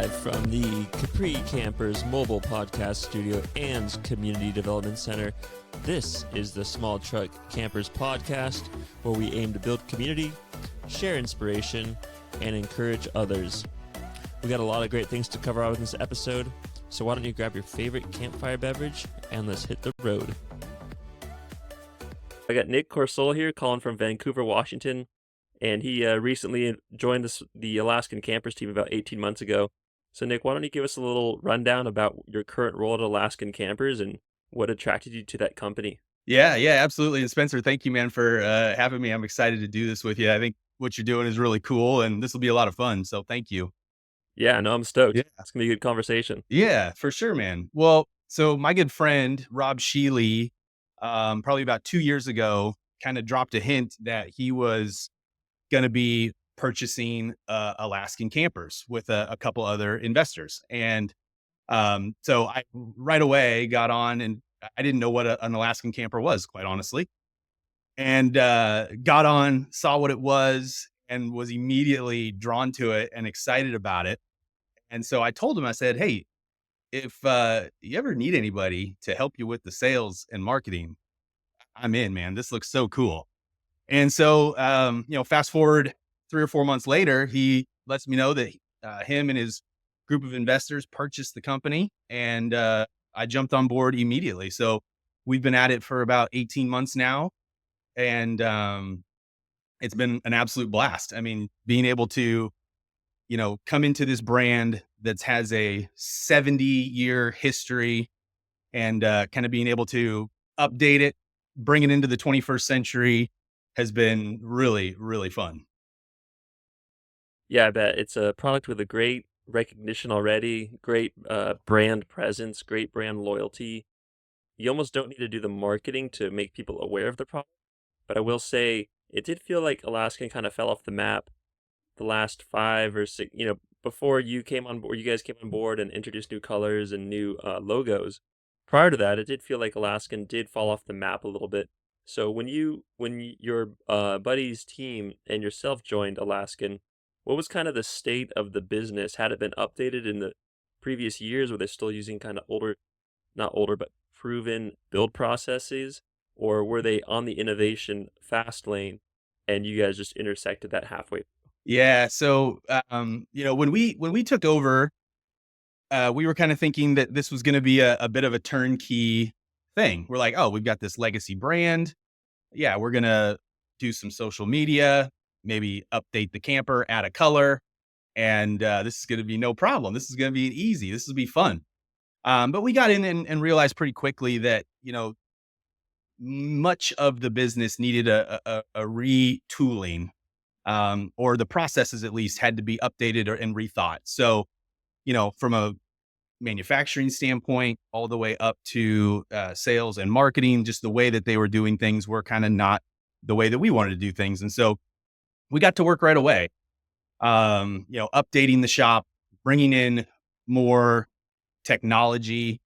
Live from the Capri Campers mobile podcast studio and community development center. This is the Small Truck Campers podcast, where we aim to build community, share inspiration, and encourage others. We got a lot of great things to cover out in this episode, so why don't you grab your favorite campfire beverage and let's hit the road. I got Nick Corso here calling from Vancouver, Washington. And he recently joined the Alaskan Campers team about 18 months ago. So, Nick, why don't you give us a little rundown about your current role at Alaskan Campers and what attracted you to that company? Yeah, absolutely. And Spencer, thank you, man, for having me. I'm excited to do this with you. I think what you're doing is really cool, and this will be a lot of fun. So, thank you. Yeah, no, I'm stoked. Yeah, It's going to be a good conversation. yeah, for sure, man. Well, so my good friend Rob Sheely, probably about 2 years ago, kind of dropped a hint that he was going to be purchasing Alaskan Campers with a couple other investors. And so I right away got on, and I didn't know what an Alaskan Camper was, quite honestly. And got on, saw what it was, and was immediately drawn to it and excited about it. And so I told him, I said, hey, if you ever need anybody to help you with the sales and marketing, I'm in, man. This looks so cool. And so, fast forward 3 or 4 months later, he lets me know that him and his group of investors purchased the company, and I jumped on board immediately. So we've been at it for about 18 months now, and it's been an absolute blast. I mean, being able to, come into this brand that has a 70-year history, and kind of being able to update it, bring it into the 21st century has been really, really fun. Yeah, I bet. It's a product with a great recognition already, great brand presence, great brand loyalty. You almost don't need to do the marketing to make people aware of the product. But I will say, it did feel like Alaskan kind of fell off the map the last 5 or 6, before you came on board, you guys came on board and introduced new colors and new logos. Prior to that, it did feel like Alaskan did fall off the map a little bit. So your buddy's team and yourself joined Alaskan, what was kind of the state of the business? Had it been updated in the previous years? Were they still using kind of not older, but proven build processes? Or were they on the innovation fast lane and you guys just intersected that halfway? Yeah. So, when we took over, we were kind of thinking that this was going to be a bit of a turnkey thing. We're like, oh, we've got this legacy brand. Yeah, we're going to do some social media, maybe update the camper, add a color. And this is going to be no problem. This is going to be easy. This will be fun. But we got in and realized pretty quickly that, much of the business needed a retooling, or the processes at least had to be updated and rethought. So, from a manufacturing standpoint, all the way up to sales and marketing, just the way that they were doing things were kind of not the way that we wanted to do things. And so we got to work right away, updating the shop, bringing in more technology,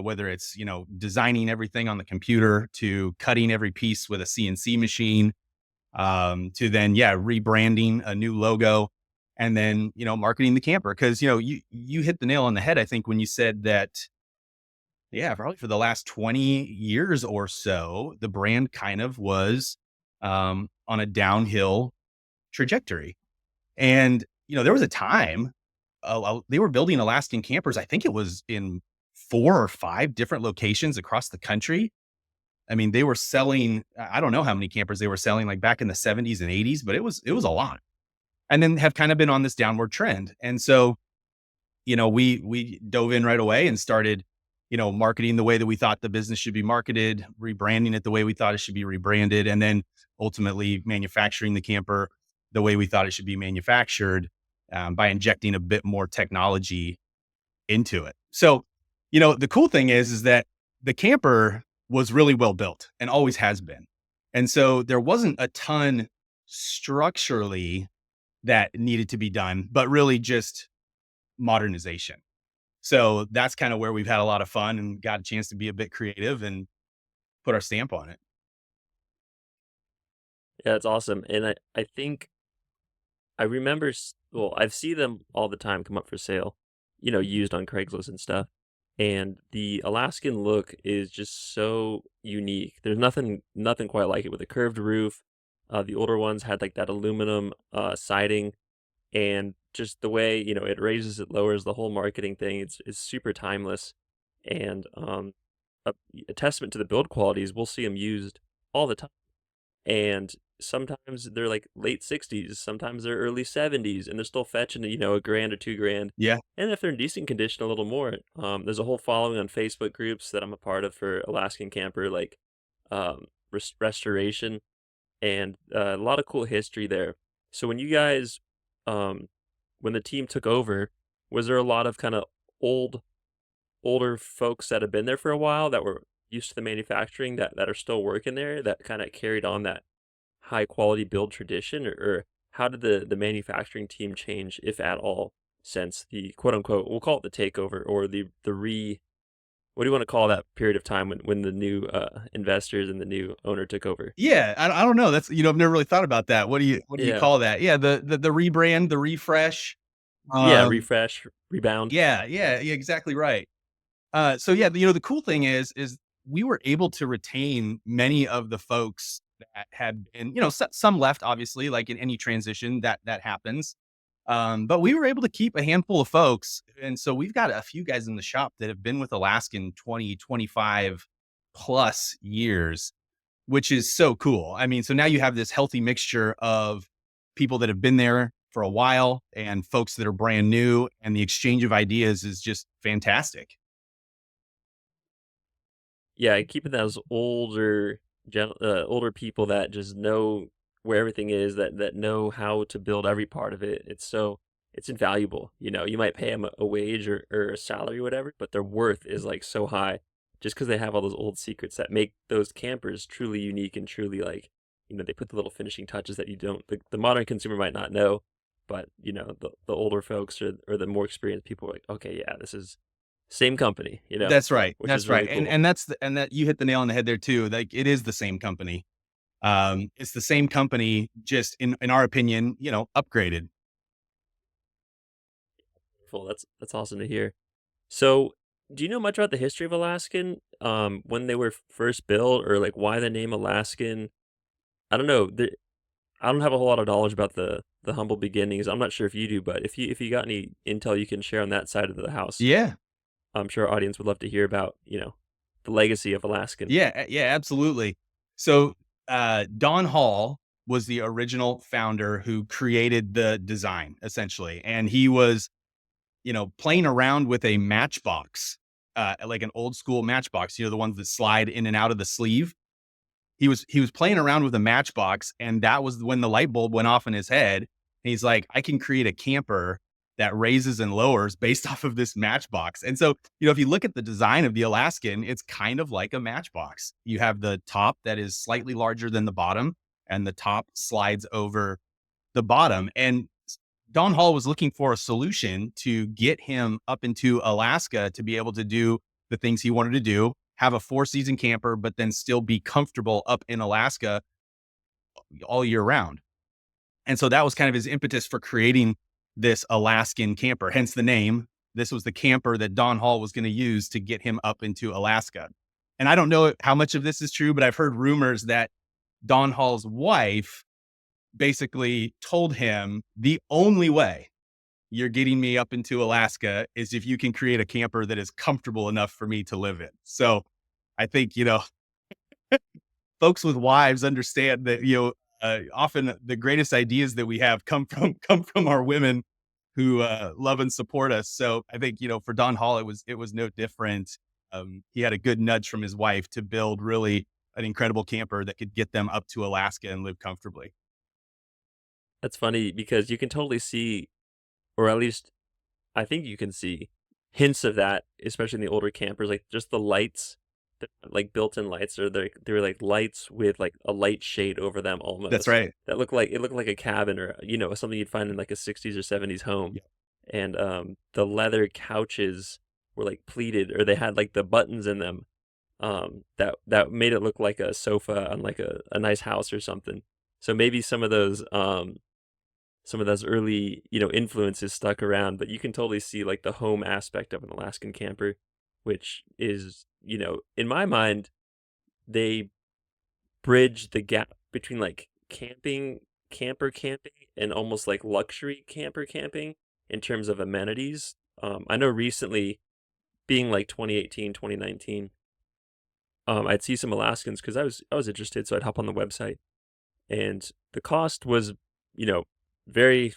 whether it's, designing everything on the computer to cutting every piece with a CNC machine, to then, rebranding a new logo, and then, marketing the camper. Cause, you hit the nail on the head, I think, when you said that, probably for the last 20 years or so, the brand kind of was on a downhill trajectory. And, there was a time they were building Alaskan Campers. I think it was in 4 or 5 different locations across the country. I mean, they were selling, I don't know how many campers they were selling, like back in the 70s and 80s, but it was a lot. And then have kind of been on this downward trend. And so, we dove in right away and started, marketing the way that we thought the business should be marketed, rebranding it the way we thought it should be rebranded, and then ultimately manufacturing the camper the way we thought it should be manufactured, by injecting a bit more technology into it. So, the cool thing is that the camper was really well built and always has been. And so there wasn't a ton structurally that needed to be done, but really just modernization. So that's kind of where we've had a lot of fun and got a chance to be a bit creative and put our stamp on it. Yeah, it's awesome. And I think I remember, well, I see them all the time come up for sale. used on Craigslist and stuff. And the Alaskan look is just so unique. There's nothing quite like it with a curved roof. The older ones had like that aluminum siding, and just the way it raises, it lowers, the whole marketing thing. It's super timeless, and a testament to the build qualities. We'll see them used all the time, and sometimes they're like late 60s, sometimes they're early 70s, and they're still fetching a grand or 2 grand. Yeah. And if they're in decent condition, a little more. There's a whole following on Facebook groups that I'm a part of for Alaskan Camper, like restoration, and a lot of cool history there. So when you guys, when the team took over, was there a lot of kind of old, older folks that have been there for a while that were used to the manufacturing that are still working there that kind of carried on that high quality build tradition, or how did the manufacturing team change, if at all, since the quote unquote, we'll call it the takeover, or the re what do you want to call that period of time when the new investors and the new owner took over? Yeah, I don't know. That's I've never really thought about that. What do you Yeah. call that? Yeah, the rebrand, the refresh. Yeah, Um, refresh, rebound. yeah, exactly right. So yeah, the cool thing is we were able to retain many of the folks that had been, some left, obviously, like in any transition that happens. But we were able to keep a handful of folks. And so we've got a few guys in the shop that have been with Alaskan 20, 25 plus years, which is so cool. I mean, so now you have this healthy mixture of people that have been there for a while and folks that are brand new, and the exchange of ideas is just fantastic. Yeah, keeping those older people that just know where everything is, that know how to build every part of it. It's invaluable. You might pay them a wage or a salary or whatever, but their worth is like so high just because they have all those old secrets that make those campers truly unique and truly like, they put the little finishing touches that you don't, the modern consumer might not know, but the older folks or the more experienced people are like, okay, yeah, this is same company, That's right. which That's is right. really And cool. and that's and that you hit the nail on the head there too. Like it is the same company. It's the same company, just in our opinion, upgraded. Cool. That's awesome to hear. So, do you know much about the history of Alaskan? When they were first built, or like why the name Alaskan? I don't know. I don't have a whole lot of knowledge about the humble beginnings. I'm not sure if you do, but if you got any intel you can share on that side of the house, Yeah. I'm sure our audience would love to hear about the legacy of Alaskan. Yeah, absolutely. So, Don Hall was the original founder who created the design essentially. And he was, playing around with a matchbox, like an old school matchbox, the ones that slide in and out of the sleeve. He was playing around with a matchbox, and that was when the light bulb went off in his head. And he's like, I can create a camper that raises and lowers based off of this matchbox. And so, if you look at the design of the Alaskan, it's kind of like a matchbox. You have the top that is slightly larger than the bottom, and the top slides over the bottom. And Don Hall was looking for a solution to get him up into Alaska to be able to do the things he wanted to do, have a 4 season camper, but then still be comfortable up in Alaska all year round. And so that was kind of his impetus for creating this Alaskan camper, hence the name. This was the camper that Don Hall was going to use to get him up into Alaska. And I don't know how much of this is true, but I've heard rumors that Don Hall's wife basically told him the only way you're getting me up into Alaska is if you can create a camper that is comfortable enough for me to live in. So I think, folks with wives understand that, often the greatest ideas that we have come from our women who love and support us. So I think, for Don Hall, it was no different. He had a good nudge from his wife to build really an incredible camper that could get them up to Alaska and live comfortably. That's funny because you can totally see, or at least I think you can see hints of that, especially in the older campers, like just the lights, like built-in lights, or they're like lights with like a light shade over them That's almost. right. That looked like a cabin, or something you'd find in like a 60s or 70s home. Yeah. And the leather couches were like pleated, or they had like the buttons in them. That made it look like a sofa on like a nice house or something. So maybe some of those early, influences stuck around, but you can totally see like the home aspect of an Alaskan camper, which is, in my mind, they bridge the gap between like camper camping and almost like luxury camper camping in terms of amenities. I know recently, being like 2018, 2019, I'd see some Alaskans because I was interested, so I'd hop on the website, and the cost was, you know, very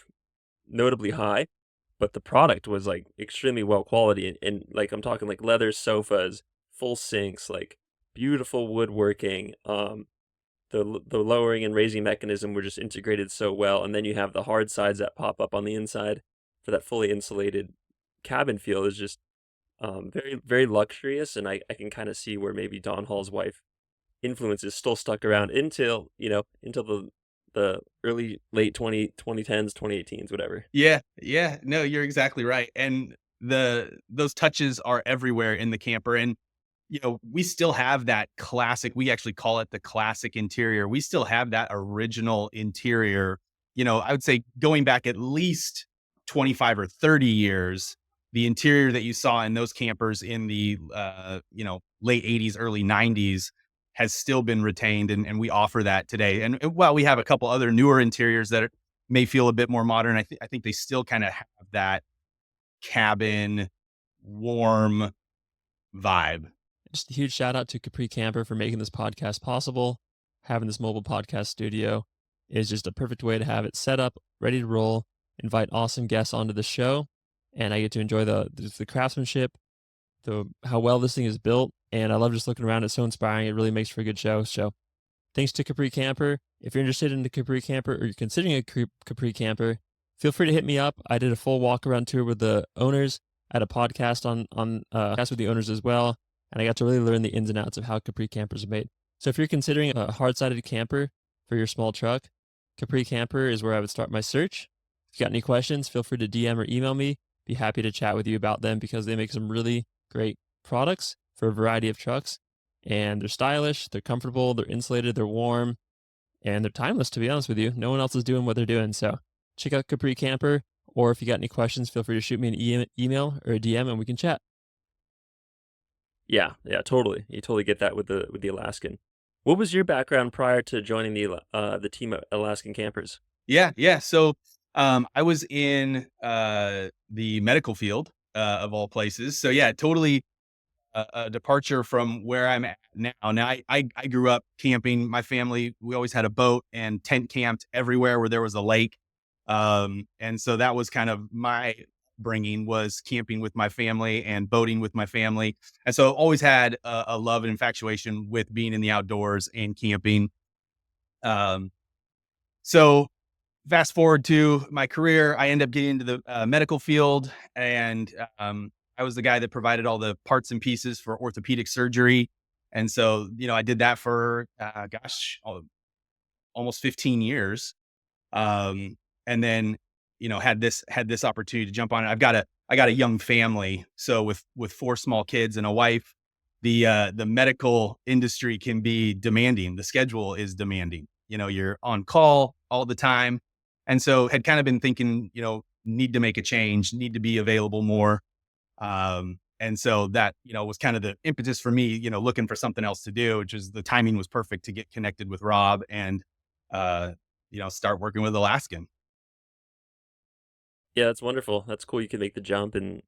notably high, but the product was like extremely well quality, and like I'm talking like leather sofas, full sinks, like beautiful woodworking. The lowering and raising mechanism were just integrated so well, and then you have the hard sides that pop up on the inside for that fully insulated cabin feel is just very very luxurious, and I can kind of see where maybe Don Hall's wife influence is still stuck around until until the early late 2010s 2018s whatever. Yeah, yeah. No, you're exactly right. And those touches are everywhere in the camper. And we still have that classic. We actually call it the classic interior. We still have that original interior. I would say going back at least 25 or 30 years, the interior that you saw in those campers in the late 80s, early 90s has still been retained, and we offer that today. And while we have a couple other newer interiors that may feel a bit more modern, I think they still kind of have that cabin warm vibe. Just a huge shout out to Capri Camper for making this podcast possible. Having this mobile podcast studio is just a perfect way to have it set up, ready to roll, invite awesome guests onto the show, and I get to enjoy the craftsmanship, the how well this thing is built, and I love just looking around. It's so inspiring. It really makes for a good show. So thanks to Capri Camper. If you're interested in the Capri Camper or you're considering a Capri Camper, feel free to hit me up. I did a full walk around tour with the owners. I had a podcast on podcast with the owners as well, and I got to really learn the ins and outs of how Capri Campers are made. So if you're considering a hard-sided camper for your small truck, Capri Camper is where I would start my search. If you got any questions, feel free to DM or email me. Be happy to chat with you about them because they make some really great products for a variety of trucks, and they're stylish, they're comfortable, they're insulated, they're warm, and they're timeless, to be honest with you. No one else is doing what they're doing. So check out Capri Camper, or if you got any questions, feel free to shoot me an email or a DM and we can chat. Yeah, yeah, totally. You totally get that with the Alaskan. What was your background prior to joining the team at Alaskan Campers? Yeah, yeah. So I was in the medical field of all places. So yeah, totally a departure from where I'm at now. Now I grew up camping. My family, we always had a boat and tent camped everywhere where there was a lake. And so that was kind of my bringing, was camping with my family and boating with my family. And so always had a love and infatuation with being in the outdoors and camping. Um, so fast forward to my career, I ended up getting into the medical field, and I was the guy that provided all the parts and pieces for orthopedic surgery. And so, I did that for, almost 15 years. Um, and then, had this opportunity to jump on it. I got a young family. So with four small kids and a wife, the medical industry can be demanding. The schedule is demanding. You're on call all the time. And so had kind of been thinking, need to make a change, need to be available more. And so that, was kind of the impetus for me, looking for something else to do, which is the timing was perfect to get connected with Rob and, start working with Alaskan. Yeah, that's wonderful. That's cool. You can make the jump and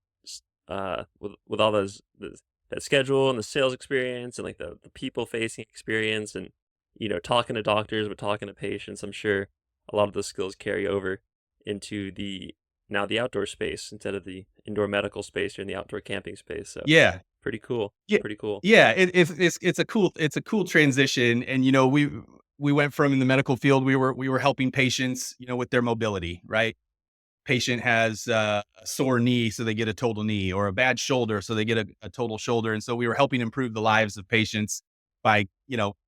with all that schedule and the sales experience and like the people facing experience and talking to doctors but talking to patients. I'm sure a lot of those skills carry over into the outdoor space instead of the indoor medical space or in the outdoor camping space. So Yeah. pretty cool. Yeah. Pretty cool. Yeah. It's a cool transition. And, we went from in the medical field, we were helping patients, with their mobility, right? Patient has a sore knee, so they get a total knee, or a bad shoulder, so they get a total shoulder. And so we were helping improve the lives of patients by,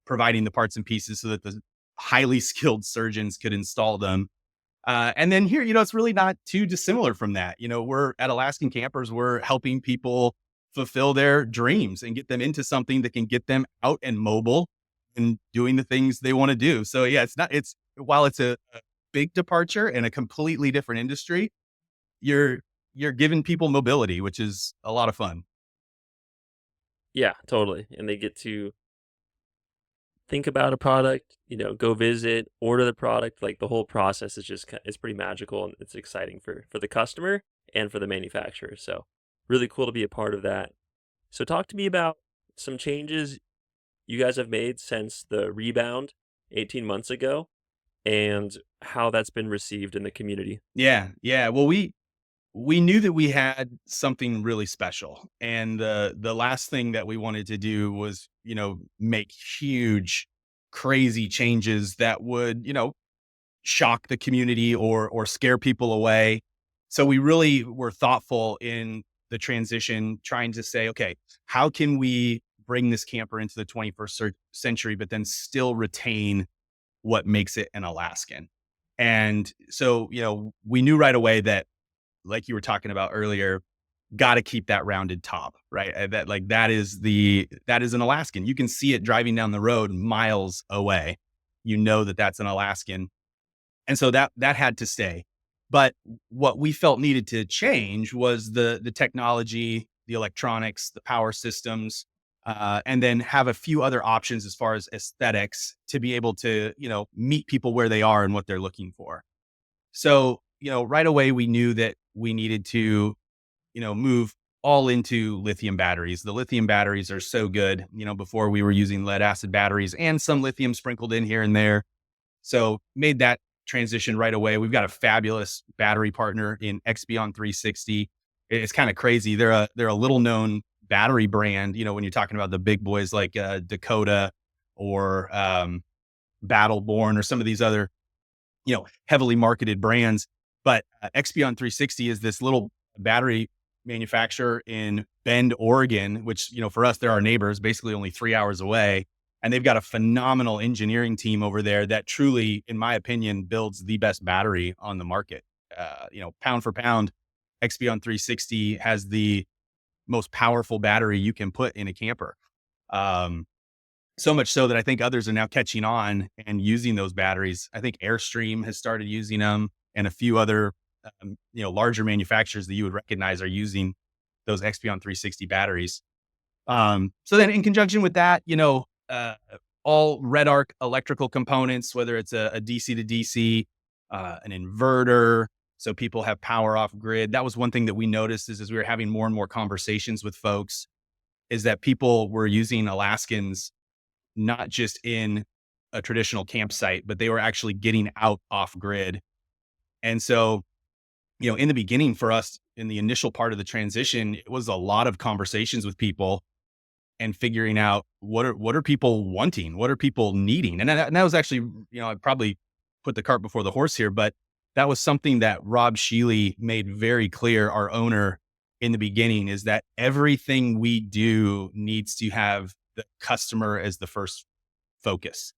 providing the parts and pieces so that the highly skilled surgeons could install them. And then here, it's really not too dissimilar from that. We're at Alaskan Campers, we're helping people fulfill their dreams and get them into something that can get them out and mobile and doing the things they want to do. So yeah, while it's big departure in a completely different industry, you're you're giving people mobility, which is a lot of fun. Yeah, totally, and they get to think about a product, go visit, order the product, like, the whole process is just ki it's pretty magical, and it's exciting for the customer and for the manufacturer, so really cool to be a part of that. So talk to me about some changes you guys have made since the rebound 18 months ago and how that's been received in the community. Yeah, yeah. Well, we knew that we had something really special, and the last thing that we wanted to do was, make huge, crazy changes that would, shock the community or scare people away. So we really were thoughtful in the transition, trying to say, okay, how can we bring this camper into the 21st century, but then still retain what makes it an Alaskan? And so, we knew right away that, like you were talking about earlier, got to keep that rounded top, right? That is an Alaskan. You can see it driving down the road miles away. You know that that's an Alaskan, and so that had to stay. But what we felt needed to change was the technology, the electronics, the power systems, and then have a few other options as far as aesthetics to be able to, meet people where they are and what they're looking for. So, right away we knew that we needed to, move all into lithium batteries. The lithium batteries are so good. Before we were using lead acid batteries and some lithium sprinkled in here and there. So made that transition right away. We've got a fabulous battery partner in Expion 360. It's kind of crazy. They're a little known battery brand. When you're talking about the big boys like Dakota or Battleborn or some of these other, heavily marketed brands. But Expion 360 is this little battery manufacturer in Bend, Oregon, which, for us, they're our neighbors, basically only 3 hours away. And they've got a phenomenal engineering team over there that truly, in my opinion, builds the best battery on the market. Pound for pound, Expion 360 has the most powerful battery you can put in a camper. Um, so much so that I think others are now catching on and using those batteries. I think Airstream has started using them, and a few other, larger manufacturers that you would recognize are using those Expion 360 batteries. So then in conjunction with that, all red arc electrical components, whether it's a DC to DC, an inverter, so people have power off grid. That was one thing that we noticed is as we were having more and more conversations with folks, is that people were using Alaskans not just in a traditional campsite, but they were actually getting out off grid. And so, in the beginning for us, in the initial part of the transition, it was a lot of conversations with people and figuring out what are people wanting, what are people needing, and that was actually, I probably put the cart before the horse here, but that was something that Rob Sheely made very clear, our owner, in the beginning, is that everything we do needs to have the customer as the first focus.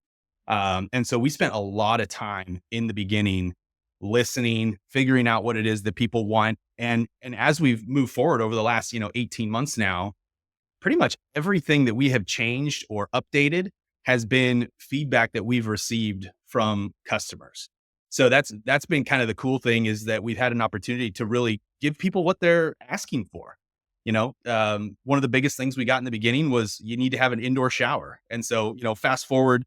And so we spent a lot of time in the beginning listening, figuring out what it is that people want, and as we've moved forward over the last 18 months now, pretty much everything that we have changed or updated has been feedback that we've received from customers. So that's been kind of the cool thing, is that we've had an opportunity to really give people what they're asking for. One of the biggest things we got in the beginning was you need to have an indoor shower. And so, fast forward,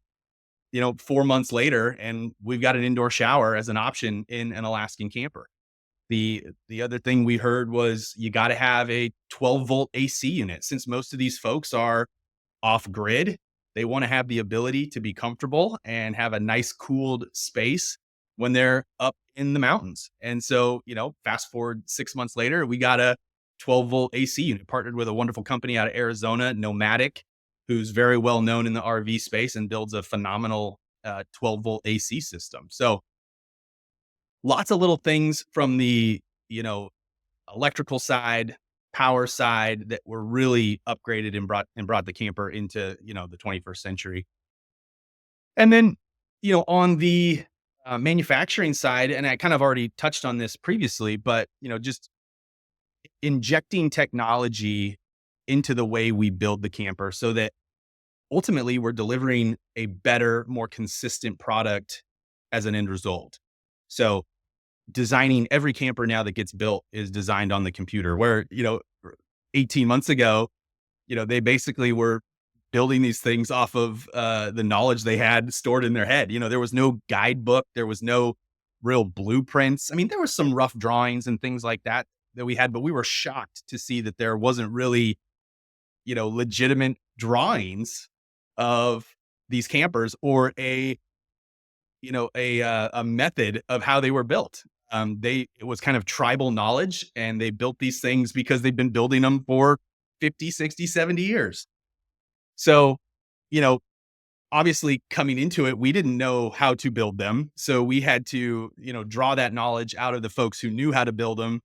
4 months later, and we've got an indoor shower as an option in an Alaskan camper. The other thing we heard was you got to have a 12-volt AC unit. Since most of these folks are off grid, they want to have the ability to be comfortable and have a nice cooled space when they're up in the mountains. And so, fast forward 6 months later, we got a 12-volt AC unit partnered with a wonderful company out of Arizona, Nomadic, who's very well known in the RV space and builds a phenomenal 12-volt AC system. So lots of little things from the, electrical side, power side, that were really upgraded and brought the camper into, the 21st century. And then, on the manufacturing side, and I kind of already touched on this previously, but, just injecting technology into the way we build the camper so that ultimately we're delivering a better, more consistent product as an end result. So designing every camper now that gets built is designed on the computer, where, 18 months ago, they basically were building these things off of the knowledge they had stored in their head. There was no guidebook, there was no real blueprints. I mean, there was some rough drawings and things like that we had, but we were shocked to see that there wasn't really, legitimate drawings of these campers, or a method of how they were built. It was kind of tribal knowledge, and they built these things because they've been building them for 50, 60, 70 years. So, you know, obviously coming into it, we didn't know how to build them. So we had to, draw that knowledge out of the folks who knew how to build them,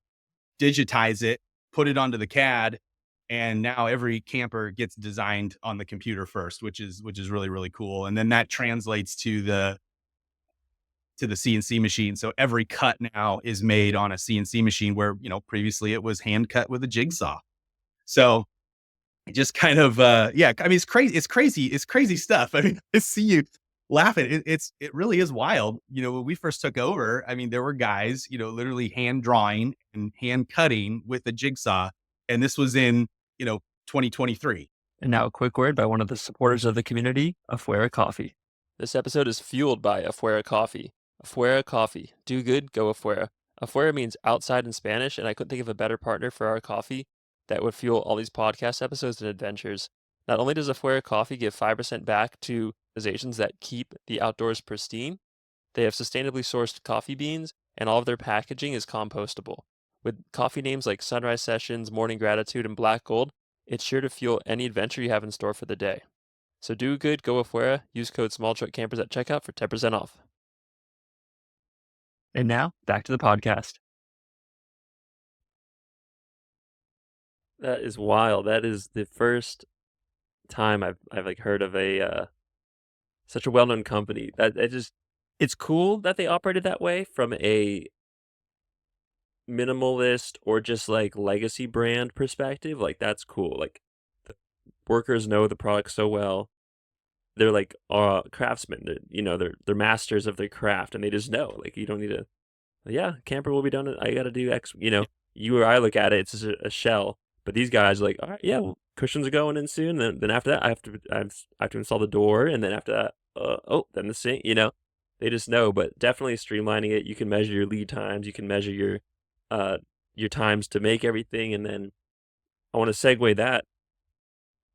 digitize it, put it onto the CAD. And now every camper gets designed on the computer first, which is really, really cool. And then that translates to the CNC machine. So every cut now is made on a CNC machine, where, previously it was hand cut with a jigsaw. So just kind of, yeah, I mean, it's crazy. It's crazy stuff. I mean, I see you laughing. It really is wild. When we first took over, I mean, there were guys, literally hand drawing and hand cutting with a jigsaw. And this was in, 2023. And now a quick word by one of the supporters of the community, Afua Coffee. This episode is fueled by Afua Coffee. Afua Coffee. Do good, go Afua. Afua means outside in Spanish, and I couldn't think of a better partner for our coffee that would fuel all these podcast episodes and adventures. Not only does Afua Coffee give 5% back to organizations that keep the outdoors pristine, they have sustainably sourced coffee beans, and all of their packaging is compostable. With coffee names like Sunrise Sessions, Morning Gratitude, and Black Gold, it's sure to fuel any adventure you have in store for the day. So do good, go afuera, use code SmallTruckCampers at checkout for 10% off. And now, back to the podcast. That is wild. That is the first time I've like heard of a such a well-known company. It's cool that they operated that way from a minimalist or just like legacy brand perspective. Like that's cool. Like the workers know the product so well. They're like craftsmen. They're masters of their craft, and they just know. Like you don't need to. Yeah, camper will be done. I got to do X. You or I look at it, it's just a shell. But these guys are like, all right, yeah, well, cushions are going in soon. Then after that, I have to install the door, and then after that, then the sink. They just know. But definitely streamlining it. You can measure your lead times. You can measure your times to make everything, and then I want to segue that.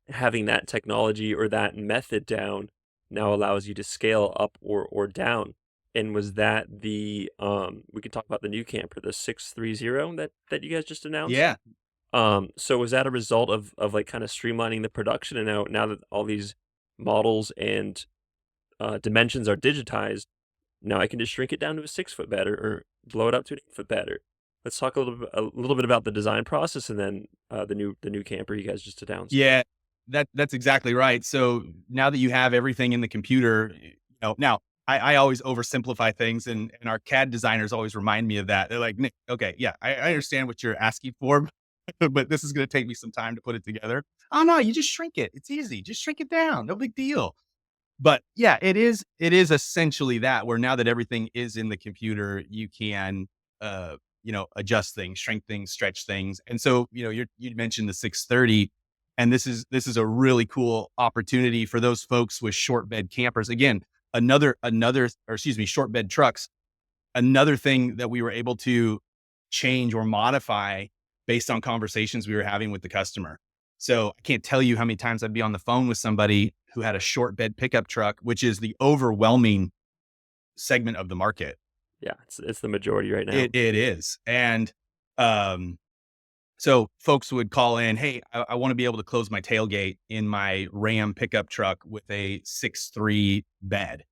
Having that technology or that method down now allows you to scale up or down. And was that we could talk about the new camper, the 630 that you guys just announced? Yeah. So was that a result of like kind of streamlining the production, and now that all these models and dimensions are digitized, now I can just shrink it down to a 6-foot bed, or blow it up to an 8-foot bed? Or let's talk a little bit about the design process, and then the new camper you guys just announced. Yeah, that's exactly right. So now that you have everything in the computer, now I always oversimplify things, and our CAD designers always remind me of that. They're like, Nick, okay, yeah, I understand what you're asking for, but this is going to take me some time to put it together. Oh no, you just shrink it. It's easy. Just shrink it down. No big deal. But yeah, it is essentially that, where now that everything is in the computer, you can, adjust things, shrink things, stretch things. And so, you mentioned the 630, and this is a really cool opportunity for those folks with short bed campers. Again, short bed trucks. Another thing that we were able to change or modify based on conversations we were having with the customer. So I can't tell you how many times I'd be on the phone with somebody who had a short bed pickup truck, which is the overwhelming segment of the market. Yeah, it's the majority right now. It is. And so folks would call in, hey, I want to be able to close my tailgate in my Ram pickup truck with a 6'3" bed.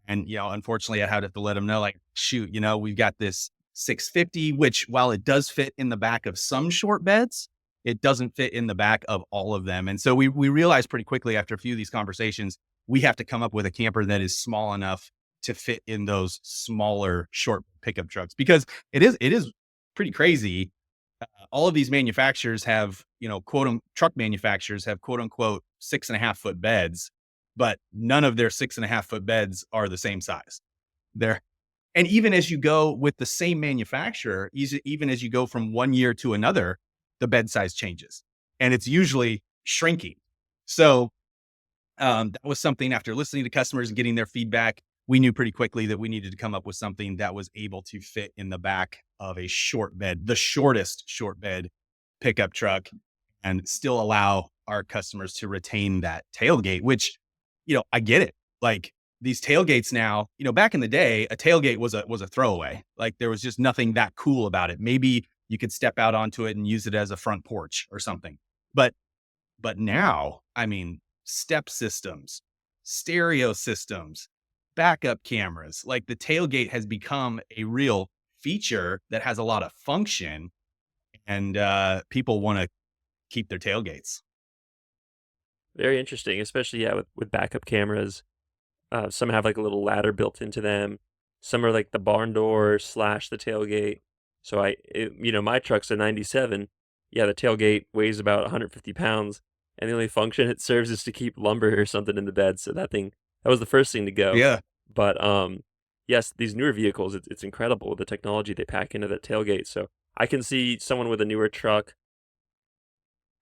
And, unfortunately I had to let them know, like, shoot, we've got this 650, which, while it does fit in the back of some short beds, it doesn't fit in the back of all of them. And so we realized pretty quickly after a few of these conversations, we have to come up with a camper that is small enough to fit in those smaller short pickup trucks, because it is pretty crazy. All of these manufacturers have, truck manufacturers have quote unquote 6.5-foot beds, but none of their 6.5-foot beds are the same size. They're And even as you go with the same manufacturer, even as you go from one year to another, the bed size changes and it's usually shrinking. So that was something after listening to customers and getting their feedback, we knew pretty quickly that we needed to come up with something that was able to fit in the back of a short bed, the shortest short bed pickup truck, and still allow our customers to retain that tailgate, which, I get it. Like these tailgates now, back in the day, a tailgate was a throwaway. Like there was just nothing that cool about it. Maybe you could step out onto it and use it as a front porch or something. But now, I mean, step systems, stereo systems, backup cameras, like the tailgate has become a real feature that has a lot of function, and people want to keep their tailgates. Very interesting, especially, yeah, with backup cameras. Some have, like, a little ladder built into them. Some are, like, the barn door slash the tailgate. So my truck's a '97. Yeah, the tailgate weighs about 150 pounds, and the only function it serves is to keep lumber or something in the bed, so that was the first thing to go. Yeah. But, yes, these newer vehicles, it's incredible the technology they pack into that tailgate, so I can see someone with a newer truck,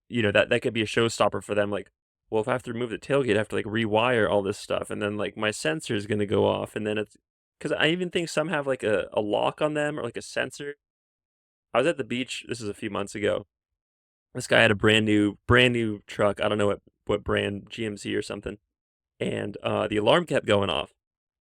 that could be a showstopper for them, like, well, if I have to remove the tailgate, I have to, like, rewire all this stuff, and then, like, my sensor is gonna go off, and then because I even think some have, like, a lock on them or, like, a sensor. I was at the beach, this is a few months ago. This guy had a brand new truck, I don't know what brand, GMC or something, and, the alarm kept going off,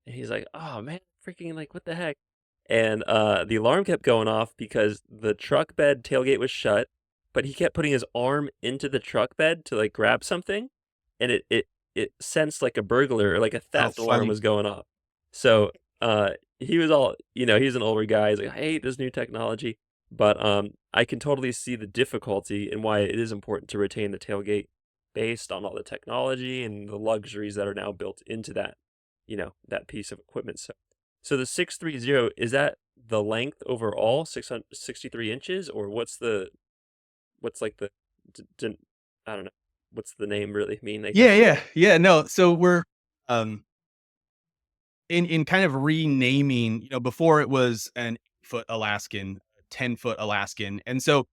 and he's like, "Oh, man, freaking, like, what the heck?" And, the alarm kept going off because the truck bed tailgate was shut, but he kept putting his arm into the truck bed to, like, grab something, and it sensed like a burglar or like a Oh, theft alarm funny. was going off. So, he was all he's an older guy, he's like, "I hate this new technology," but, I can totally see the difficulty and why it is important to retain the tailgate based on all the technology and the luxuries that are now built into that piece of equipment. So the 630, is that the length overall, 663 inches, or what's like the d d I don't know, what's the name really mean, I Yeah, guess? yeah, yeah. No, so we're um in kind of renaming, before it was an 8-foot Alaskan, 10-foot Alaskan. And so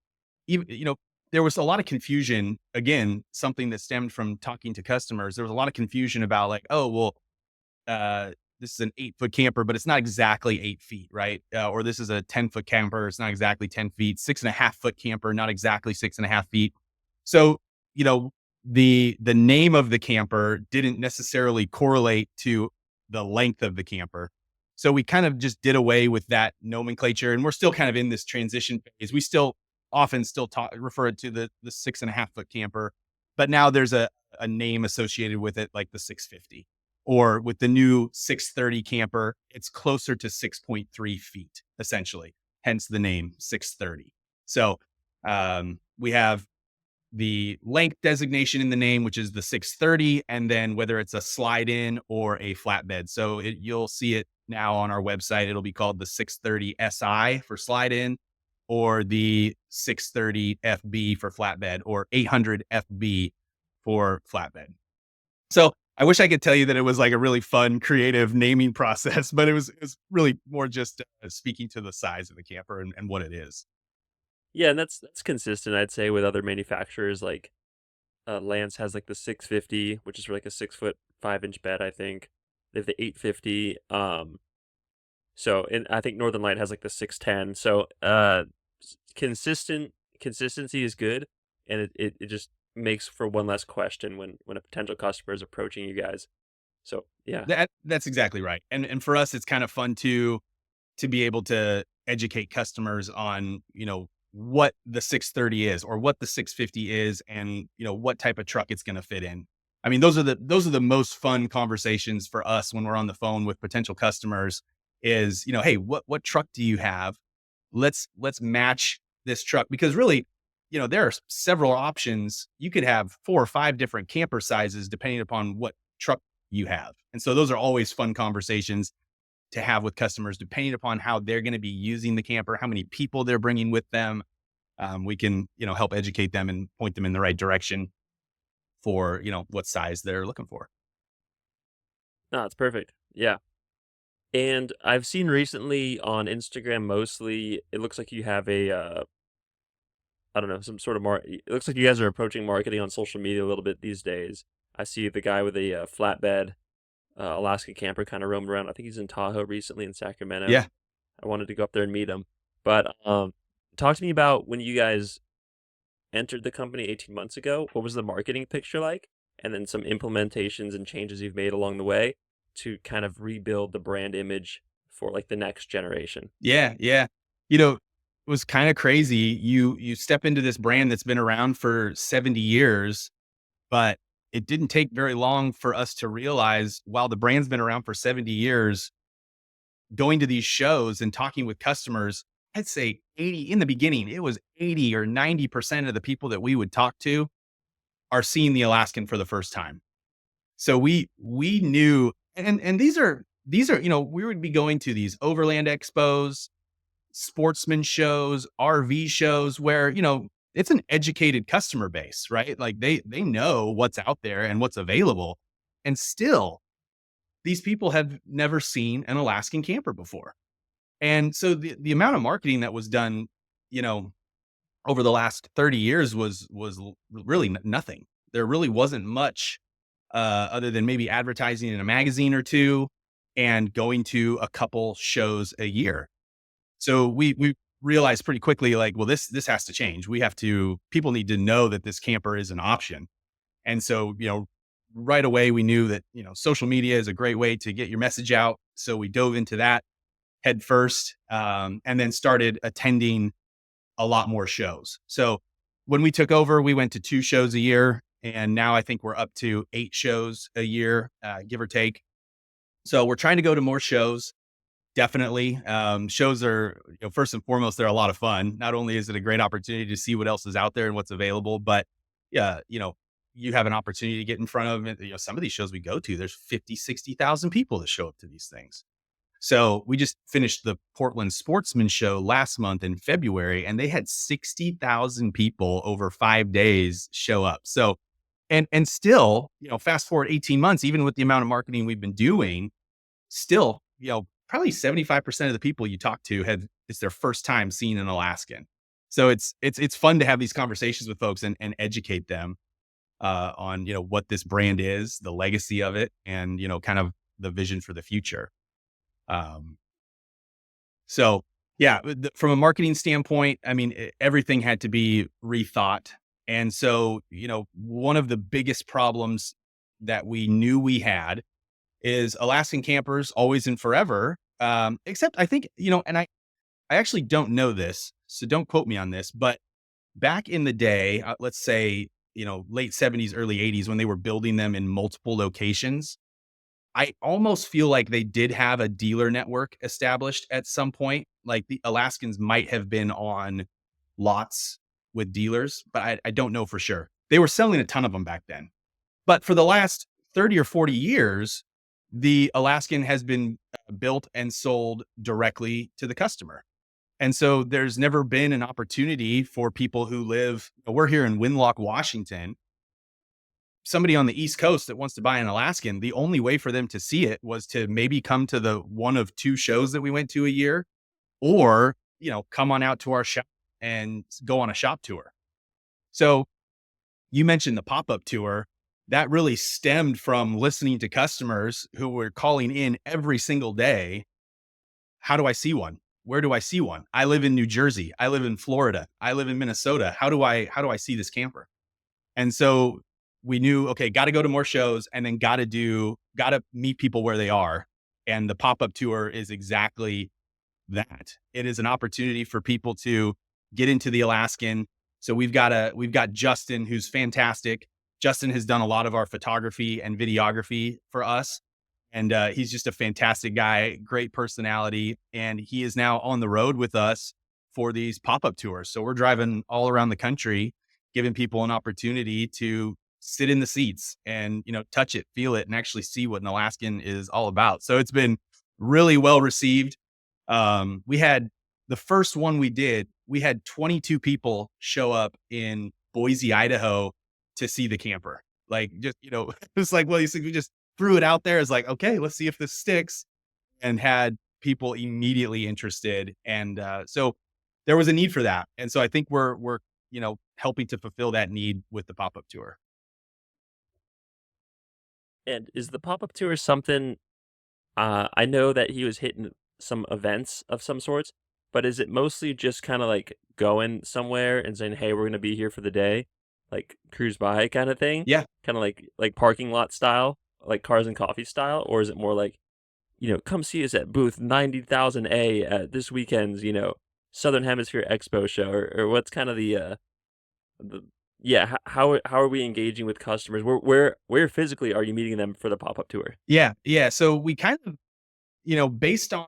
even, there was a lot of confusion. Again, something that stemmed from talking to customers. There was a lot of confusion about like, oh, well, this is an 8-foot camper, but it's not exactly 8 feet, right? Or this is a 10-foot camper. It's not exactly 10 feet, 6.5-foot camper, not exactly 6.5 feet. So, you know, the name of the camper didn't necessarily correlate to the length of the camper. So we kind of just did away with that nomenclature. And we're still kind of in this transition phase. We still often still refer to the 6.5-foot camper, but now there's a name associated with it, like the 650, or with the new 630 camper, it's closer to 6.3 feet, essentially, hence the name 630. So we have the length designation in the name, which is the 630, and then whether it's a slide in or a flatbed. So you'll see it now on our website. It'll be called the 630 SI for slide in, or the 630 FB for flatbed, or 800 FB for flatbed. So I wish I could tell you that it was like a really fun, creative naming process, but it was really more just speaking to the size of the camper and what it is. Yeah, and that's consistent, I'd say, with other manufacturers, like, Lance has, like, the 650, which is for, like, a 6 foot 5 inch bed, I think. They have the 850, and I think Northern Light has, like, the 610, so, consistency is good, and it just makes for one less question when a potential customer is approaching you guys. So, yeah. That's exactly right. And for us, it's kind of fun to be able to educate customers on, what the 630 is or what the 650 is, and what type of truck it's going to fit in. I mean, those are the most fun conversations for us when we're on the phone with potential customers is, hey, what truck do you have? Let's match this truck, because really, there are several options. You could have 4 or 5 different camper sizes depending upon what truck you have. And so those are always fun conversations to have with customers, depending upon how they're going to be using the camper, how many people they're bringing with them. We can, help educate them and point them in the right direction for, what size they're looking for. No, it's perfect. Yeah. And I've seen recently on Instagram mostly, it looks like you have a, I don't know, some sort of it looks like you guys are approaching marketing on social media a little bit these days. I see the guy with a flatbed Alaskan camper kind of roaming around. I think he's in Tahoe recently in Sacramento. Yeah. I wanted to go up there and meet him. But talk to me about when you guys entered the company 18 months ago. What was the marketing picture like? And then some implementations and changes you've made along the way to kind of rebuild the brand image for like the next generation. Yeah, yeah. You know, it was kind of crazy. You step into this brand that's been around for 70 years, but it didn't take very long for us to realize while the brand's been around for 70 years, going to these shows and talking with customers, I'd say 80 in the beginning, it was 80 or 90% of the people that we would talk to are seeing the Alaskan for the first time. So we knew, and these are, we would be going to these overland expos, sportsman shows, RV shows where, it's an educated customer base, right? Like they know what's out there and what's available. And still, these people have never seen an Alaskan camper before. And so the amount of marketing that was done, you know, over the last 30 years was really nothing. There really wasn't much other than maybe advertising in a magazine or two and going to a couple shows a year. So we realized pretty quickly, like, well, this has to change. People need to know that this camper is an option. And so, right away we knew that, social media is a great way to get your message out. So we dove into that head first, and then started attending a lot more shows. So when we took over, we went to 2 shows a year, and now I think we're up to 8 shows a year, give or take. So we're trying to go to more shows. Definitely. Shows are, first and foremost, they're a lot of fun. Not only is it a great opportunity to see what else is out there and what's available, but yeah, you have an opportunity to get in front of, some of these shows we go to, there's 50, 60,000 people that show up to these things. So we just finished the Portland Sportsman Show last month in February, and they had 60,000 people over 5 days show up. So, and still, fast forward 18 months, even with the amount of marketing we've been doing, still, probably 75% of the people you talk to it's their first time seeing an Alaskan. So it's fun to have these conversations with folks and educate them on, what this brand is, the legacy of it, and, kind of the vision for the future. Um, so yeah, from a marketing standpoint, I mean, everything had to be rethought. And so, one of the biggest problems that we knew we had is Alaskan Campers always and forever. Except I think, and I actually don't know this, so don't quote me on this, but back in the day, let's say, late 70s, early 80s, when they were building them in multiple locations, I almost feel like they did have a dealer network established at some point. Like the Alaskans might have been on lots with dealers, but I don't know for sure. They were selling a ton of them back then. But for the last 30 or 40 years, the Alaskan has been built and sold directly to the customer. And so there's never been an opportunity for people who live, we're here in Winlock, Washington. Somebody on the East Coast that wants to buy an Alaskan, the only way for them to see it was to maybe come to the one of 2 shows that we went to a year, or, come on out to our shop and go on a shop tour. So you mentioned the pop-up tour. That really stemmed from listening to customers who were calling in every single day. How do I see one? Where do I see one? I live in New Jersey. I live in Florida. I live in Minnesota. How do I see this camper? And so we knew, okay, got to go to more shows, and then got to meet people where they are. And the pop-up tour is exactly that. It is an opportunity for people to get into the Alaskan. So we've got Justin, who's fantastic. Justin has done a lot of our photography and videography for us. And he's just a fantastic guy, great personality. And he is now on the road with us for these pop-up tours. So we're driving all around the country, giving people an opportunity to sit in the seats and, touch it, feel it, and actually see what an Alaskan is all about. So it's been really well received. We had the first one we had 22 people show up in Boise, Idaho to see the camper. Like, just, it's like, well, you see, we just threw it out there as like, okay, let's see if this sticks. and had people immediately interested. And so there was a need for that. And so I think we're helping to fulfill that need with the pop up tour. And is the pop-up tour something I know that he was hitting some events of some sorts, but is it mostly just kinda like going somewhere and saying, "Hey, we're gonna be here for the day," like cruise by kinda thing? Yeah, Kinda like parking lot style, like cars and coffee style? Or is it more like, "Come see us at booth 90,000A at this weekend's, Southern Hemisphere Expo show," or what's kind of the yeah, how are we engaging with customers? Where physically are you meeting them for the pop-up tour? yeah, yeah. So we kind of, based on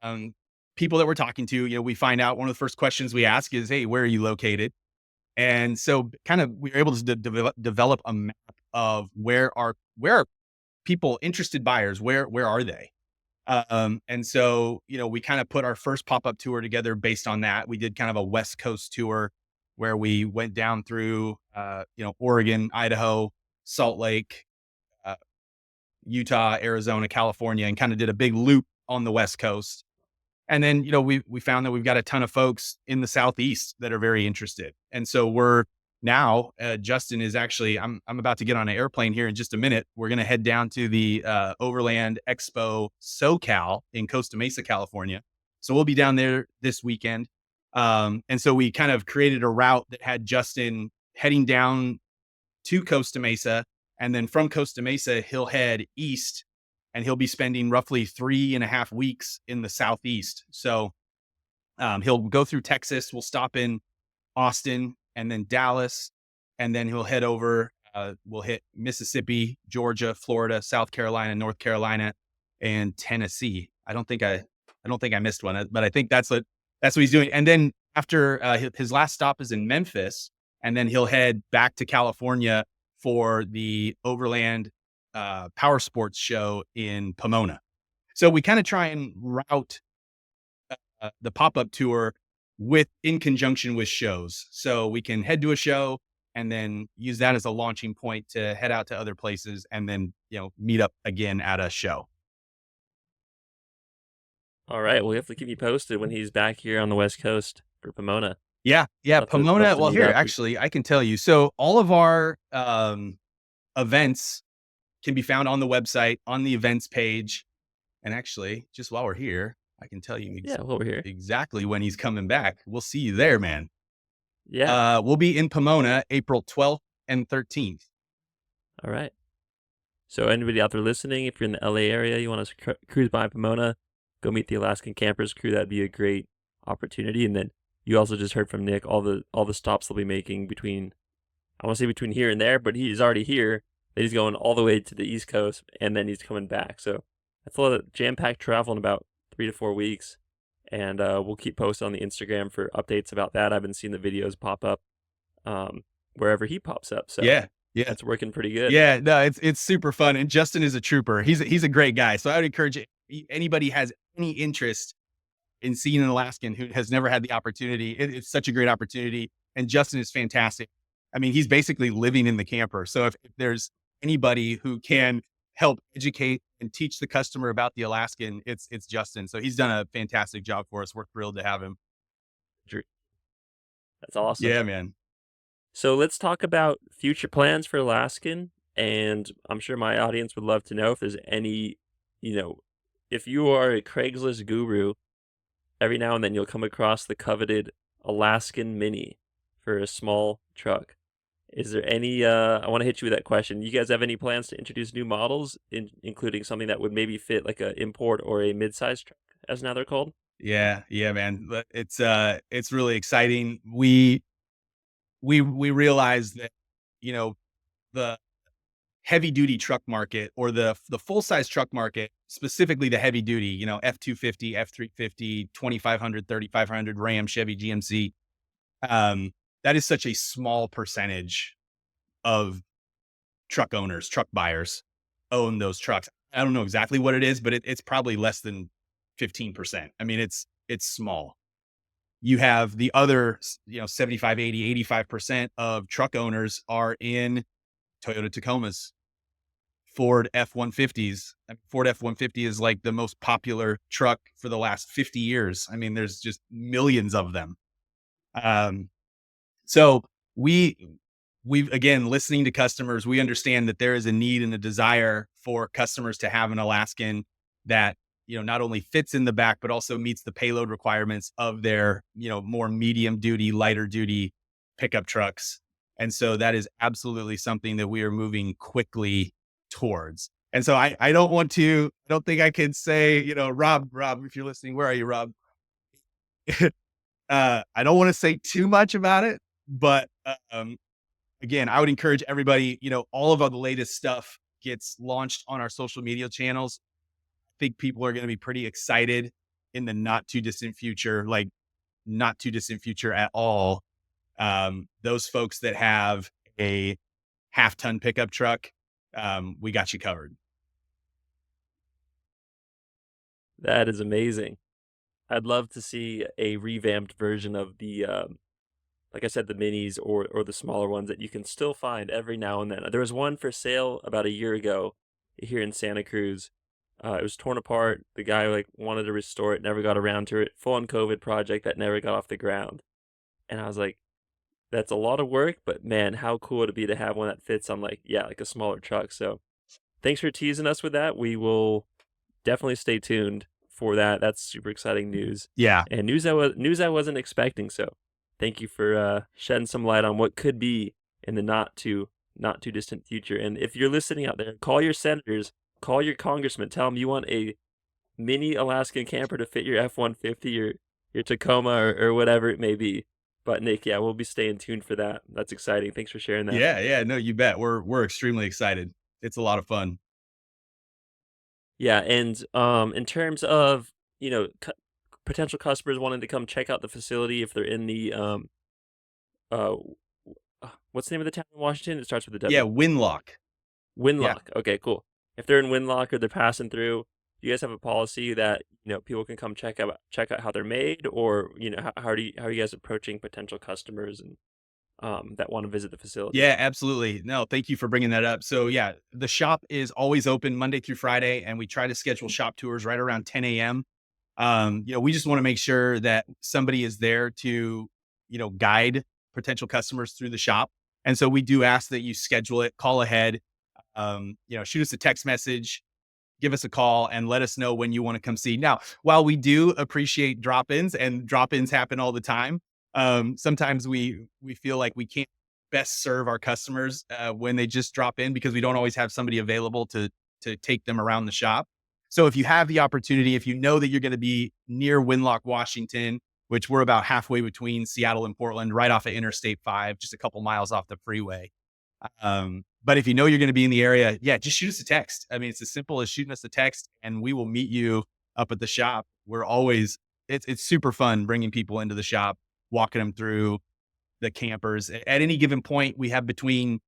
um, people that we're talking to, we find out one of the first questions we ask is, "Hey, where are you located?" And so, kind of, we were able to develop a map of where are people, interested buyers, where are they? And so, we kind of put our first pop up tour together based on that. We did kind of a West Coast tour where we went down through, Oregon, Idaho, Salt Lake, uh, Utah, Arizona, California, and kind of did a big loop on the West Coast. And then, we found that we've got a ton of folks in the Southeast that are very interested. And so we're now, Justin is actually, I'm about to get on an airplane here in just a minute. We're going to head down to the Overland Expo SoCal in Costa Mesa, California. So we'll be down there this weekend. And so we kind of created a route that had Justin heading down to Costa Mesa. And then from Costa Mesa, he'll head east and he'll be spending roughly 3.5 weeks in the Southeast. So he'll go through Texas. We'll stop in Austin and then Dallas. And then he'll head over. We'll hit Mississippi, Georgia, Florida, South Carolina, North Carolina, and Tennessee. I don't think I missed one, but I think that's what he's doing. And then after his last stop is in Memphis, and then he'll head back to California for the Overland Power Sports show in Pomona. So we kind of try and route the pop up tour in conjunction with shows, so we can head to a show and then use that as a launching point to head out to other places, and then meet up again at a show. Alright, we'll have to keep you posted when he's back here on the West Coast for Pomona. Yeah, yeah, Love Pomona. to Well, meet here up. actually, I can tell you. So all of our events can be found on the website on the events page. And actually, just while we're here, I can tell you Yeah, over here. exactly when he's coming back. We'll see you there, man. Yeah, We'll be in Pomona April 12th and 13th. alright. So anybody out there listening, if you're in the LA area, you want to cruise by Pomona, go meet the Alaskan Campers crew. That'd be a great opportunity. And then you also just heard from Nick all the stops they'll be making between I want to say between here and there, but he's already here. Then he's going all the way to the East Coast, and then he's coming back. So that's a lot of jam-packed travel in about 3 to 4 weeks. And we'll keep posting on the Instagram for updates about that. I've been seeing the videos pop up wherever he pops up. So Yeah, yeah, that's working pretty good. yeah. No, it's super fun, and Justin is a trooper. He's a great guy. So I would encourage anybody has any interest in seeing an Alaskan who has never had the opportunity. It's such a great opportunity, and Justin is fantastic. I mean, he's basically living in the camper. So if there's anybody who can help educate and teach the customer about the Alaskan, it's Justin. So he's done a fantastic job for us. We're thrilled to have him. Dr- That's awesome. Yeah, man. So let's talk about future plans for Alaskan. And I'm sure my audience would love to know if there's any, you know, if you are a Craigslist guru, every now and then you'll come across the coveted Alaskan Mini for a small truck. Is there any I want to hit you with that question. You guys have any plans to introduce new models, including something that would maybe fit like a import or a mid-sized truck, as now they're called? Yeah, yeah, man. But it's really exciting. We realize that, you know, the heavy duty truck market, or the full size truck market, specifically the heavy duty, F-250, F-350, 2500, 3500 Ram, Chevy, GMC. That is such a small percentage of truck owners, truck buyers own those trucks. I don't know exactly what it is, but it's probably less than 15%. I mean, it's small. You have the other, 75, 80, 85% of truck owners are in Toyota Tacomas, Ford F-150s. Ford F-150 is like the most popular truck for the last 50 years. I mean, there's just millions of them. Um, so we we've again listening to customers, we understand that there is a need and a desire for customers to have an Alaskan that not only fits in the back but also meets the payload requirements of their more medium duty, lighter duty pickup trucks. And so that is absolutely something that we are moving quickly towards. And so I don't want to, I don't think I can say, Rob, if you're listening, where are you, Rob? I don't want to say too much about it, but again, I would encourage everybody, all of the latest stuff gets launched on our social media channels. I think people are going to be pretty excited in the not too distant future, like not too distant future at all. Those folks that have a half-ton pickup truck, we got you covered. That is amazing. I'd love to see a revamped version of the, like I said, the minis or the smaller ones that you can still find every now and then. There was one for sale about a year ago here in Santa Cruz. It was torn apart. The guy like wanted to restore it, never got around to it. Full on COVID project that never got off the ground. And I was like, that's a lot of work, but man, how cool would it be to have one that fits on like a smaller truck. So thanks for teasing us with that. We will definitely stay tuned for that. That's super exciting news. Yeah. And news I wasn't expecting. So thank you for shedding some light on what could be in the not too distant future. And if you're listening out there, call your senators, call your congressman, tell them you want a mini Alaskan camper to fit your F-150 or your Tacoma or whatever it may be. But Nick, yeah, we'll be staying tuned for that. That's exciting. Thanks for sharing that. Yeah, no, you bet. We're extremely excited. It's a lot of fun. Yeah, and in terms of potential customers wanting to come check out the facility if they're in the uh, what's the name of the town in Washington? It starts with a Yeah, W. Winlock. Yeah. Winlock. Okay, cool. If they're in Winlock or they're passing through, do you guys have a policy that people can come check out how they're made, or how are you guys approaching potential customers and that want to visit the facility? Yeah, absolutely. No, thank you for bringing that up. So yeah, the shop is always open Monday through Friday, and we try to schedule shop tours right around 10 a.m. We just want to make sure that somebody is there to, guide potential customers through the shop. And so we do ask that you schedule it, call ahead, shoot us a text message, give us a call, and let us know when you want to come see. Now, while we do appreciate drop-ins, and drop-ins happen all the time, sometimes we feel like we can't best serve our customers when they just drop in, because we don't always have somebody available to take them around the shop. So if you have the opportunity, if you know that you're going to be near Winlock, Washington, which we're about halfway between Seattle and Portland, right off of Interstate 5, just a couple miles off the freeway. But if you know you're going to be in the area, yeah, just shoot us a text. I mean, it's as simple as shooting us a text, and we will meet you up at the shop. It's super fun bringing people into the shop, walking them through the campers. At any given point, we have between,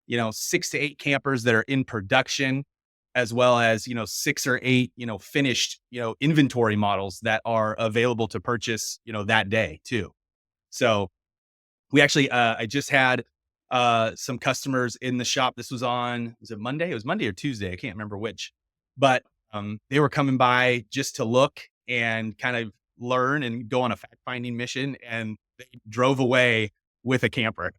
6 to 8 campers that are in production, as well as, 6 or 8, finished, inventory models that are available to purchase, that day too. So we actually, I just had some customers in the shop. This was was it Monday? It was Monday or Tuesday. I can't remember which, but they were coming by just to look and kind of learn and go on a fact finding mission. And they drove away with a camper.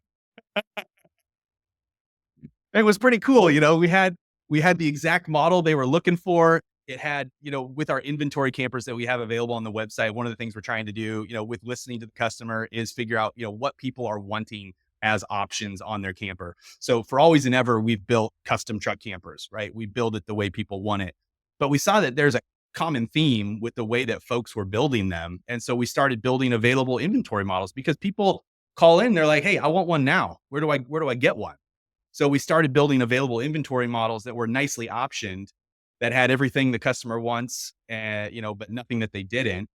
It was pretty cool. We had the exact model they were looking for. It had, with our inventory campers that we have available on the website, one of the things we're trying to do, with listening to the customer, is figure out, what people are wanting as options on their camper. So for always and ever, we've built custom truck campers, right? We build it the way people want it. But we saw that there's a common theme with the way that folks were building them. And so we started building available inventory models, because people call in, they're like, "Hey, I want one now. Where do I get one?" So we started building available inventory models that were nicely optioned, that had everything the customer wants, but nothing that they didn't.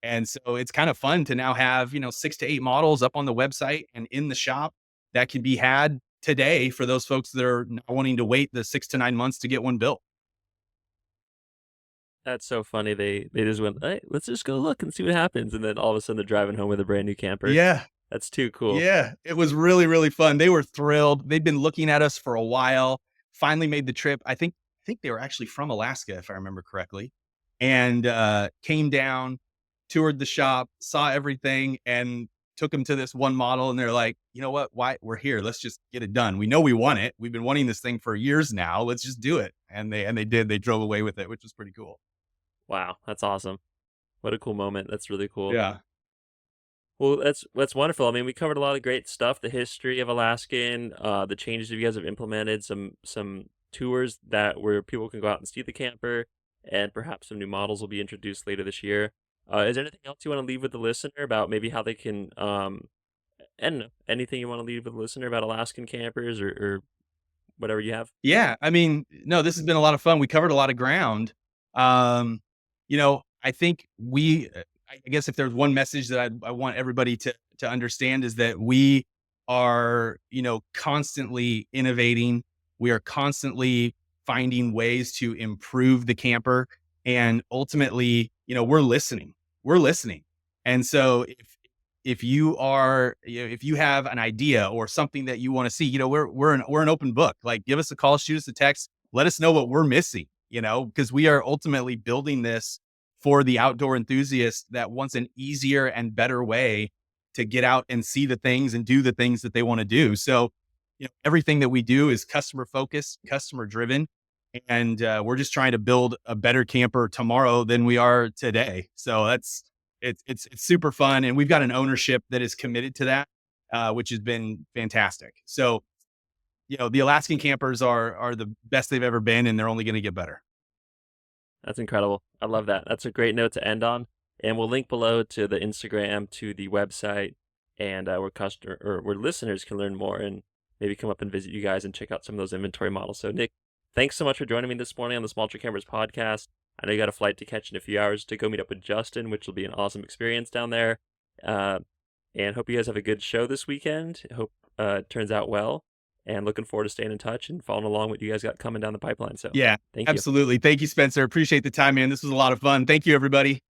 And so it's kind of fun to now have, 6 to 8 models up on the website and in the shop that can be had today for those folks that are not wanting to wait the 6 to 9 months to get one built. That's so funny. They just went, hey, let's just go look and see what happens, and then all of a sudden they're driving home with a brand new camper. Yeah. That's too cool. Yeah. It was really, really fun. They were thrilled. They'd been looking at us for a while, finally made the trip. I think they were actually from Alaska, if I remember correctly, and came down, toured the shop, saw everything, and took them to this one model. And they're like, you know what? Why we're here? Let's just get it done. We know we want it. We've been wanting this thing for years now. Let's just do it. And they did. They drove away with it, which was pretty cool. Wow, that's awesome. What a cool moment. That's really cool. Yeah. Well, that's wonderful. I mean, we covered a lot of great stuff, the history of Alaskan, the changes you guys have implemented, some tours that where people can go out and see the camper, and perhaps some new models will be introduced later this year. Is there anything else you want to leave with the listener about maybe how they can, I don't know, anything you want to leave with the listener about Alaskan campers or whatever you have? Yeah, I mean, no, this has been a lot of fun. We covered a lot of ground. Um, I think I guess if there's one message that I want everybody to understand is that we are, constantly innovating. We are constantly finding ways to improve the camper, and ultimately, we're listening. We're listening, and so if you have an idea or something that you want to see, we're an open book. Like, give us a call, shoot us a text, let us know what we're missing, because we are ultimately building this for the outdoor enthusiast that wants an easier and better way to get out and see the things and do the things that they want to do. So, everything that we do is customer focused, customer driven, and we're just trying to build a better camper tomorrow than we are today. So it's super fun, and we've got an ownership that is committed to that, which has been fantastic. So, the Alaskan campers are the best they've ever been, and they're only going to get better. That's incredible. I love that. That's a great note to end on. And we'll link below to the Instagram, to the website, and where listeners can learn more and maybe come up and visit you guys and check out some of those inventory models. So, Nick, thanks so much for joining me this morning on the Small Tree Campers podcast. I know you got a flight to catch in a few hours to go meet up with Justin, which will be an awesome experience down there. Uh, and hope you guys have a good show this weekend. Hope it turns out well. And looking forward to staying in touch and following along what you guys got coming down the pipeline. So, Yeah, thank you. absolutely. Thank you, Spencer. Appreciate the time, man. This was a lot of fun. Thank you, everybody.